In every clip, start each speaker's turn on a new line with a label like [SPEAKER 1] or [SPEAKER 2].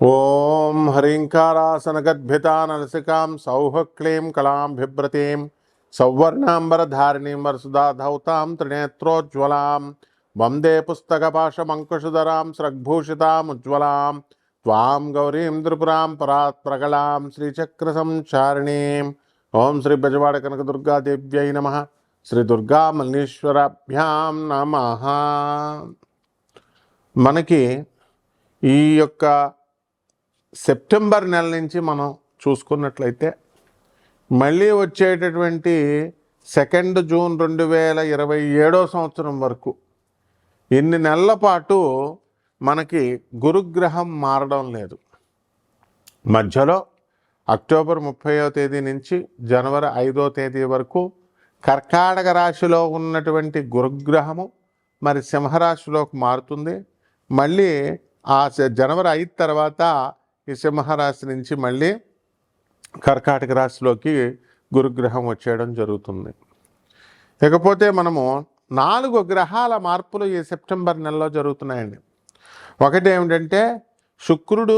[SPEAKER 1] ఓం హ్రీంకారాసనగద్భితా నరసికాం సౌః క్లీం కళాం బిభ్రతీం సౌవర్ణాంబరధారిణీం వరసుధాధౌతాం త్రినేత్రోజ్వలాం వందే పుస్తకపాశమంకుశధరాం స్రగ్భూషితాముజ్వలాం త్వాం గౌరీం త్రిపురాం పరాత్ ప్రగళాం శ్రీచక్రసంచారిణీం. ఓం శ్రీ బెజవాడ కనకదుర్గాదేవ్యై నమః. శ్రీ దుర్గామల్లీశ్వరాభ్యాం నమః. మనకి ఈ యొక్క సెప్టెంబర్ నెల నుంచి మనం చూసుకున్నట్లయితే మళ్ళీ వచ్చేటటువంటి 2 జూన్ 2027 సంవత్సరం వరకు ఇన్ని నెలల పాటు మనకి గురుగ్రహం మారడం లేదు. మధ్యలో అక్టోబర్ 30వ తేదీ నుంచి జనవరి 5వ తేదీ వరకు కర్కాటక రాశిలో ఉన్నటువంటి గురుగ్రహము మరి సింహరాశిలోకి మారుతుంది. మళ్ళీ ఆ జనవరి 5 తర్వాత ఈ సింహరాశి నుంచి మళ్ళీ కర్కాటక రాశిలోకి గురుగ్రహం వచ్చేయడం జరుగుతుంది. ఇకపోతే మనము 4 గ్రహాల మార్పులు ఈ సెప్టెంబర్ నెలలో జరుగుతున్నాయండి. ఒకటి ఏమిటంటే శుక్రుడు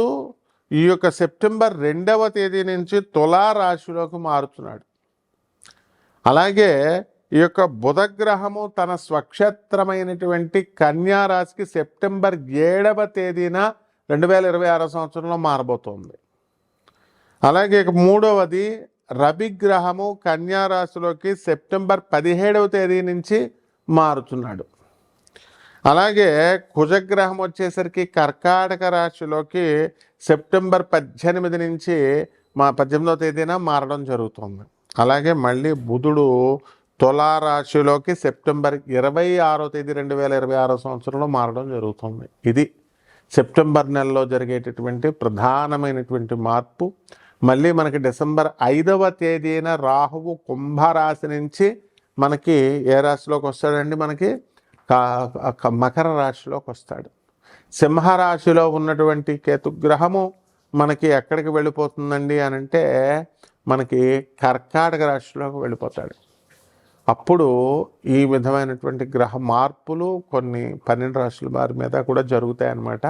[SPEAKER 1] ఈ యొక్క సెప్టెంబర్ 2వ తేదీ నుంచి తులారాశిలోకి మారుతున్నాడు. అలాగే ఈ యొక్క బుధగ్రహము తన స్వక్షేత్రమైనటువంటి కన్యారాశికి సెప్టెంబర్ 7వ తేదీన 2026 సంవత్సరంలో మారబోతోంది. అలాగే మూడవది రవిగ్రహము కన్యారాశిలోకి సెప్టెంబర్ 17వ తేదీ నుంచి మారుతున్నాడు. అలాగే కుజగ్రహం వచ్చేసరికి కర్కాటక రాశిలోకి సెప్టెంబర్ 18 నుంచి 18వ తేదీన మారడం జరుగుతుంది. అలాగే మళ్ళీ బుధుడు తులారాశిలోకి సెప్టెంబర్ 26వ తేదీ 2026 సంవత్సరంలో మారడం జరుగుతుంది. ఇది సెప్టెంబర్ నెలలో జరిగేటటువంటి ప్రధానమైనటువంటి మార్పు. మళ్ళీ మనకి డిసెంబర్ 5వ తేదీన రాహువు కుంభరాశి నుంచి మనకి ఏ రాశిలోకి వస్తాడండి? మనకి మకర రాశిలోకి వస్తాడు. సింహరాశిలో ఉన్నటువంటి కేతుగ్రహము మనకి ఎక్కడికి వెళ్ళిపోతుందండి అని అంటే మనకి కర్కాటక రాశిలోకి వెళ్ళిపోతాడు. అప్పుడు ఈ విధమైనటువంటి గ్రహ మార్పులు కొన్ని 12 రాశుల వారి మీద కూడా జరుగుతాయి అన్నమాట.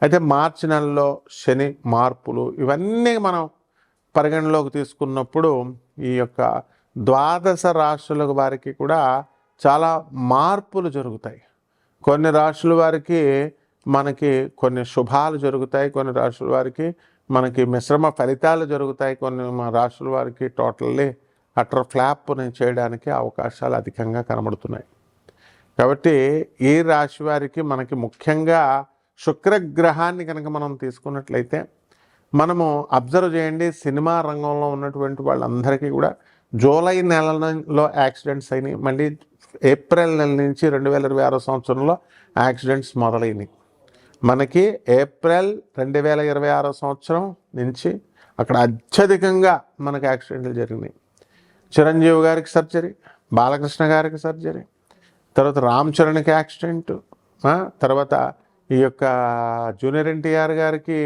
[SPEAKER 1] అయితే మార్చి నెలలో శని మార్పులు ఇవన్నీ మనం పరిగణలోకి తీసుకున్నప్పుడు ఈ యొక్క 12 రాశుల వారికి కూడా చాలా మార్పులు జరుగుతాయి. కొన్ని రాశుల వారికి మనకి కొన్ని శుభాలు జరుగుతాయి, కొన్ని రాశుల వారికి మనకి మిశ్రమ ఫలితాలు జరుగుతాయి, కొన్ని రాశుల వారికి టోటల్లీ అటర్ ఫ్లాప్ని చేయడానికి అవకాశాలు అధికంగా కనబడుతున్నాయి. కాబట్టి ఈ రాశి వారికి మనకి ముఖ్యంగా శుక్రగ్రహాన్ని కనుక మనం తీసుకున్నట్లయితే మనము అబ్జర్వ్ చేయండి, సినిమా రంగంలో ఉన్నటువంటి వాళ్ళందరికీ కూడా జూలై నెలలో యాక్సిడెంట్స్ అయినాయి. మళ్ళీ ఏప్రిల్ నెల నుంచి 2026 సంవత్సరంలో యాక్సిడెంట్స్ మొదలైనవి. మనకి ఏప్రిల్ 2026 సంవత్సరం నుంచి అక్కడ అత్యధికంగా మనకి యాక్సిడెంట్లు జరిగినాయి. చిరంజీవి గారికి సర్జరీ, బాలకృష్ణ గారికి సర్జరీ, తర్వాత రామ్ చరణ్కి యాక్సిడెంట్, తర్వాత ఈ యొక్క జూనియర్ ఎన్టీఆర్ గారికి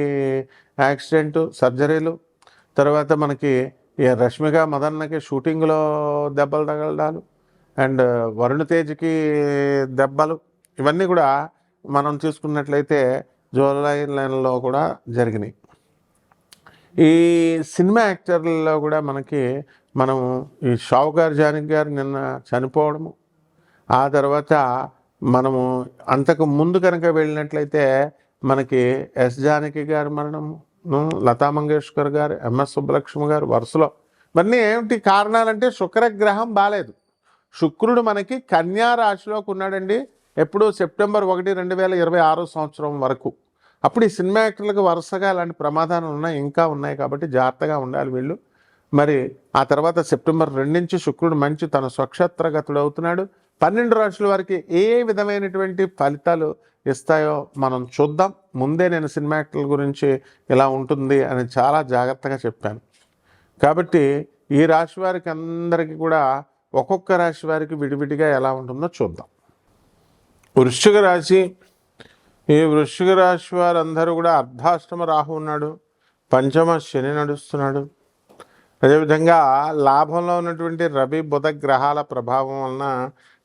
[SPEAKER 1] యాక్సిడెంటు సర్జరీలు, తర్వాత మనకి రష్మిక మదన్నకి షూటింగ్లో దెబ్బలు తగలడాలు, అండ్ వరుణ్ తేజ్కి దెబ్బలు, ఇవన్నీ కూడా మనం చూసుకున్నట్లయితే జూలై నెలలో కూడా జరిగినాయి. ఈ సినిమా యాక్టర్లలో కూడా మనం ఈ షావుకార్ జానకి గారు నిన్న చనిపోవడము, ఆ తర్వాత మనము అంతకు ముందు కనుక వెళ్ళినట్లయితే మనకి ఎస్ జానకి గారి మరణము, లతా మంగేష్కర్ గారు, ఎంఎస్ సుబ్బలక్ష్మి గారు, వరుసలో ఇవన్నీ ఏమిటి కారణాలంటే శుక్రగ్రహం బాలేదు. శుక్రుడు మనకి కన్యా రాశిలోకి ఉన్నాడండి. ఎప్పుడు సెప్టెంబర్ 1, 2026 సంవత్సరం వరకు. అప్పుడు ఈ సినిమా యాక్టర్లకు వరుసగా అలాంటి ప్రమాదాలు ఇంకా ఉన్నాయి కాబట్టి జాగ్రత్తగా ఉండాలి వీళ్ళు. మరి ఆ తర్వాత సెప్టెంబర్ 2 నుంచి శుక్రుడు మంచి తన స్వక్షేత్రగతుడు అవుతున్నాడు. 12 రాశుల వారికి ఏ విధమైనటువంటి ఫలితాలు ఇస్తాయో మనం చూద్దాం. ముందే నేను సినిమా యాక్టర్ల గురించి ఇలా ఉంటుంది అని చాలా జాగ్రత్తగా చెప్పాను. కాబట్టి ఈ రాశి వారికి అందరికీ కూడా ఒక్కొక్క రాశి వారికి విడివిడిగా ఎలా ఉంటుందో చూద్దాం. వృశ్చిక రాశి. ఈ వృశ్చిక రాశి వారందరూ కూడా అర్ధాష్టమ రాహు ఉన్నాడు, పంచమ శని నడుస్తున్నాడు. అదేవిధంగా లాభంలో ఉన్నటువంటి రవి బుధ గ్రహాల ప్రభావం వలన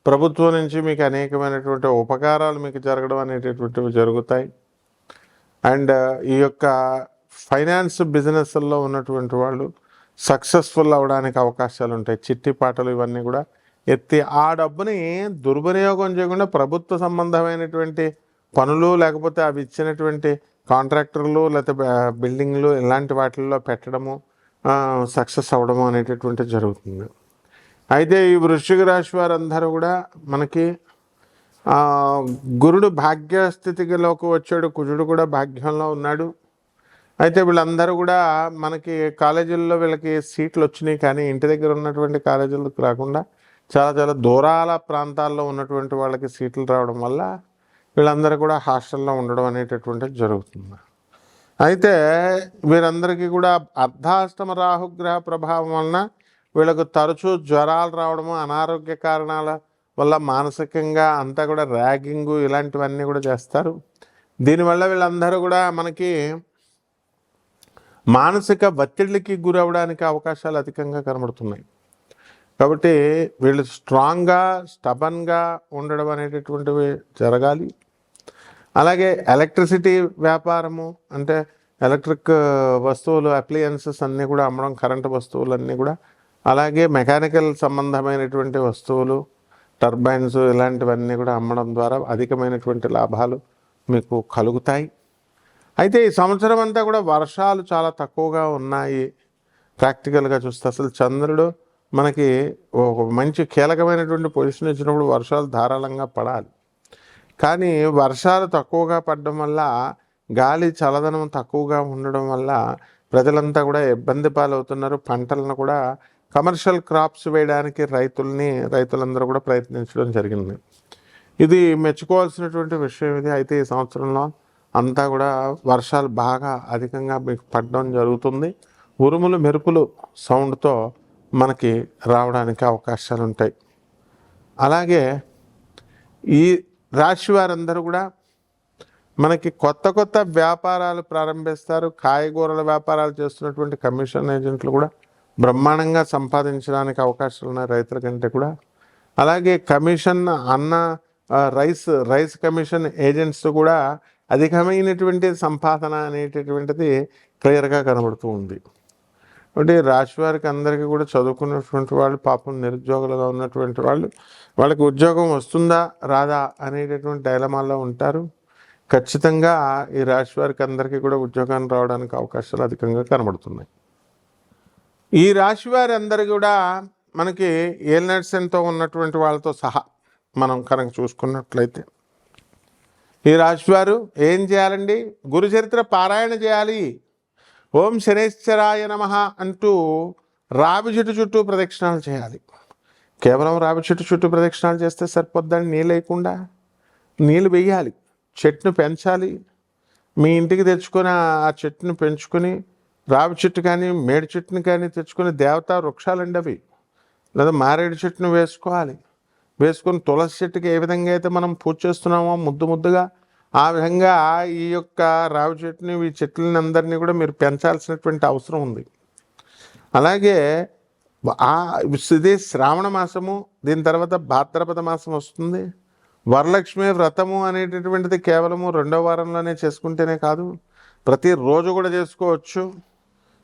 [SPEAKER 1] ప్రభుత్వం నుంచి మీకు అనేకమైనటువంటి ఉపకారాలు మీకు జరగడం అనేటటువంటివి జరుగుతాయి. అండ్ ఈ యొక్క ఫైనాన్స్ బిజినెస్లో ఉన్నటువంటి వాళ్ళు సక్సెస్ఫుల్ అవ్వడానికి అవకాశాలు ఉంటాయి. చిట్టి పాటలు ఇవన్నీ కూడా ఎత్తి ఆ డబ్బుని దుర్వినియోగం చేయకుండా ప్రభుత్వ సంబంధమైనటువంటి పనులు, లేకపోతే అవి ఇచ్చినటువంటి కాంట్రాక్టర్లు, లేకపోతే బిల్డింగ్లు ఇలాంటి వాటిల్లో పెట్టడము, సక్సెస్ అవ్వడము అనేటటువంటి జరుగుతుంది. అయితే ఈ వృశ్చిక రాశి వారందరూ కూడా మనకి గురుడు భాగ్యస్థితిలోకి వచ్చాడు, కుజుడు కూడా భాగ్యంలో ఉన్నాడు. అయితే వీళ్ళందరూ కూడా మనకి కాలేజీల్లో వీళ్ళకి సీట్లు వచ్చినాయి, కానీ ఇంటి దగ్గర ఉన్నటువంటి కాలేజీలకు రాకుండా చాలా చాలా దూరాల ప్రాంతాల్లో ఉన్నటువంటి వాళ్ళకి సీట్లు రావడం వల్ల వీళ్ళందరూ కూడా హాస్టల్లో ఉండడం అనేటటువంటిది జరుగుతుంది. అయితే వీరందరికీ కూడా అర్ధాష్టమ రాహుగ్రహ ప్రభావం వలన వీళ్ళకు తరచూ జ్వరాలు రావడము, అనారోగ్య కారణాల వల్ల మానసికంగా అంతా కూడా ర్యాగింగు ఇలాంటివన్నీ కూడా చేస్తారు. దీనివల్ల వీళ్ళందరూ కూడా మనకి మానసిక ఒత్తిడికి గురవడానికి అవకాశాలు అధికంగా కనబడుతున్నాయి. కాబట్టి వీళ్ళు స్ట్రాంగ్గా స్టబన్గా ఉండడం అనేటటువంటివి జరగాలి. అలాగే ఎలక్ట్రిసిటీ వ్యాపారము అంటే ఎలక్ట్రిక్ వస్తువులు, అప్లయన్సెస్ అన్నీ కూడా అమ్మడం, కరెంటు వస్తువులన్నీ కూడా, అలాగే మెకానికల్ సంబంధమైనటువంటి వస్తువులు, టర్బైన్స్ ఇలాంటివన్నీ కూడా అమ్మడం ద్వారా అధికమైనటువంటి లాభాలు మీకు కలుగుతాయి. అయితే ఈ సంవత్సరం అంతా కూడా వర్షాలు చాలా తక్కువగా ఉన్నాయి. ప్రాక్టికల్గా చూస్తే అసలు చంద్రుడు మనకి ఒక మంచి కీలకమైనటువంటి పొజిషన్ ఇచ్చినప్పుడు వర్షాలు ధారాళంగా పడాలి. కానీ వర్షాలు తక్కువగా పడడం వల్ల, గాలి చల్లదనం తక్కువగా ఉండడం వల్ల ప్రజలంతా కూడా ఇబ్బంది పాలవుతున్నారు. పంటలను కూడా కమర్షియల్ క్రాప్స్ వేయడానికి రైతులందరూ కూడా ప్రయత్నించడం జరిగింది. ఇది మెచ్చుకోవాల్సినటువంటి విషయం ఇది. అయితే ఈ సంవత్సరంలో అంతా కూడా వర్షాలు బాగా అధికంగా మీకు పడడం జరుగుతుంది. ఉరుములు మెరుపులు సౌండ్తో మనకి రావడానికి అవకాశాలు ఉంటాయి. అలాగే ఈ రాశి వారందరూ కూడా మనకి కొత్త కొత్త వ్యాపారాలు ప్రారంభిస్తారు. కాయగూరల వ్యాపారాలు చేస్తున్నటువంటి కమిషన్ ఏజెంట్లు కూడా బ్రహ్మాండంగా సంపాదించడానికి అవకాశాలు ఉన్నాయి రైతుల కంటే కూడా. అలాగే కమిషన్ రైస్ కమిషన్ ఏజెంట్స్ కూడా అధికమైనటువంటి సంపాదన అనేటటువంటిది క్లియర్గా కనబడుతూ ఉంది. అంటే రాశి వారికి అందరికీ కూడా చదువుకున్నటువంటి వాళ్ళు, పాపం నిరుద్యోగులుగా ఉన్నటువంటి వాళ్ళకి ఉద్యోగం వస్తుందా రాదా అనేటటువంటి డైలమాల్లో ఉంటారు. ఖచ్చితంగా ఈ రాశి వారికి అందరికీ కూడా ఉద్యోగాన్ని రావడానికి అవకాశాలు అధికంగా కనబడుతున్నాయి. ఈ రాశి వారి అందరూ కూడా మనకి ఏలినాటి ఉన్నటువంటి వాళ్ళతో సహా మనం కనుక చూసుకున్నట్లయితే ఈ రాశివారు ఏం చేయాలండి? గురు చరిత్ర పారాయణ చేయాలి. ఓం శనేశ్వరాయ నమః అంటూ రావి చెట్టు చుట్టూ ప్రదక్షిణాలు చేయాలి. కేవలం రావి చెట్టు చుట్టూ ప్రదక్షిణాలు చేస్తే సరిపోద్దని నీళ్ళు వేయకుండా నీళ్ళు వేయాలి. చెట్టును పెంచాలి. మీ ఇంటికి తెచ్చుకొని ఆ చెట్టును పెంచుకొని, రావి చెట్టు కానీ మేడి చెట్టుని కానీ తెచ్చుకొని, దేవతా వృక్షాలండి అవి, లేదా మారేడు చెట్టును వేసుకొని తులసి చెట్టుకి ఏ విధంగా అయితే మనం పూజ చేస్తున్నామో ముద్దుగా, ఆ విధంగా ఈ యొక్క రావి చెట్టుని, ఈ చెట్లని అందరినీ కూడా మీరు పెంచాల్సినటువంటి అవసరం ఉంది. అలాగే ఇది శ్రావణ మాసము, దీని తర్వాత భాద్రపద మాసం వస్తుంది. వరలక్ష్మి వ్రతము అనేటటువంటిది కేవలము 2వ వారంలోనే చేసుకుంటేనే కాదు, ప్రతిరోజు కూడా చేసుకోవచ్చు.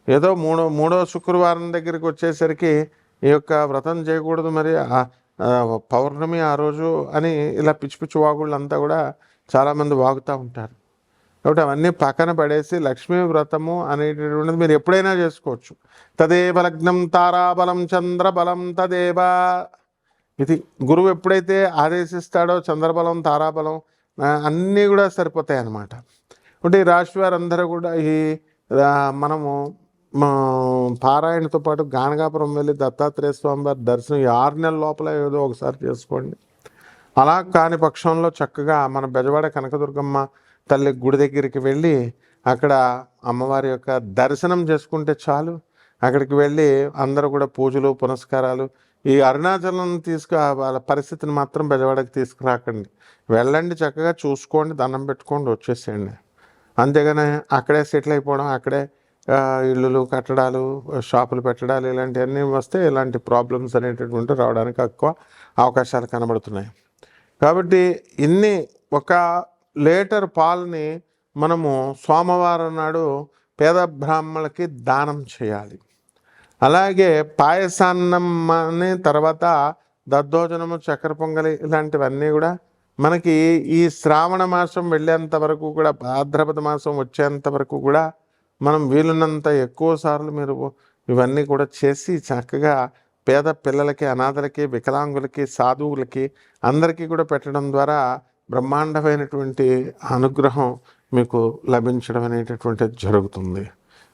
[SPEAKER 1] ఏదో మూడో శుక్రవారం దగ్గరికి వచ్చేసరికి ఈ యొక్క వ్రతం చేయకూడదు, మరి పౌర్ణమి ఆ రోజు అని ఇలా పిచ్చి వాగుళ్ళు అంతా కూడా చాలామంది వాగుతూ ఉంటారు. కాబట్టి అవన్నీ పక్కన పడేసి లక్ష్మీ వ్రతము అనేటటువంటిది మీరు ఎప్పుడైనా చేసుకోవచ్చు. తదేవ లగ్నం తారాబలం చంద్రబలం తదేవ, ఇది గురువు ఎప్పుడైతే ఆదేశిస్తాడో చంద్రబలం తారాబలం అన్నీ కూడా సరిపోతాయి అన్నమాట. అంటే ఈ రాశి వారందరూ కూడా ఈ మనము పారాయణతో పాటు గానగాపురం వెళ్ళి దత్తాత్రేయ స్వామి వారి దర్శనం 6 నెలల లోపల ఏదో ఒకసారి చేసుకోండి. అలా కాని పక్షంలో చక్కగా మన బెజవాడ కనకదుర్గమ్మ తల్లి గుడి దగ్గరికి వెళ్ళి అక్కడ అమ్మవారి యొక్క దర్శనం చేసుకుంటే చాలు. అక్కడికి వెళ్ళి అందరూ కూడా పూజలు పునస్కారాలు, ఈ అరుణాచలం వాళ్ళ పరిస్థితిని మాత్రం బెజవాడకి తీసుకురాకండి. వెళ్ళండి, చక్కగా చూసుకోండి, దండం పెట్టుకోండి, వచ్చేసేయండి. అంతేగాని అక్కడే సెటిల్ అయిపోవడం, అక్కడే ఇళ్ళు కట్టడాలు, షాపులు పెట్టడాలు ఇలాంటివన్నీ వస్తే ఇలాంటి ప్రాబ్లమ్స్ అనేటటువంటి రావడానికి ఎక్కువ అవకాశాలు కనబడుతున్నాయి. కాబట్టి ఒక లీటర్ పాలని మనము సోమవారం నాడు పేద బ్రాహ్మణులకి దానం చేయాలి. అలాగే పాయసాన్నం అని తర్వాత దద్దోజనము, చక్కెర పొంగలి ఇలాంటివన్నీ కూడా మనకి ఈ శ్రావణ మాసం వెళ్ళేంత వరకు కూడా, భాద్రపద మాసం వచ్చేంత వరకు కూడా మనం వీలున్నంత ఎక్కువ సార్లు మీరు ఇవన్నీ కూడా చేసి చక్కగా పేద పిల్లలకి, అనాథలకి, వికలాంగులకి, సాధువులకి అందరికీ కూడా పెట్టడం ద్వారా బ్రహ్మాండమైనటువంటి అనుగ్రహం మీకు లభించడం అనేటటువంటిది జరుగుతుంది.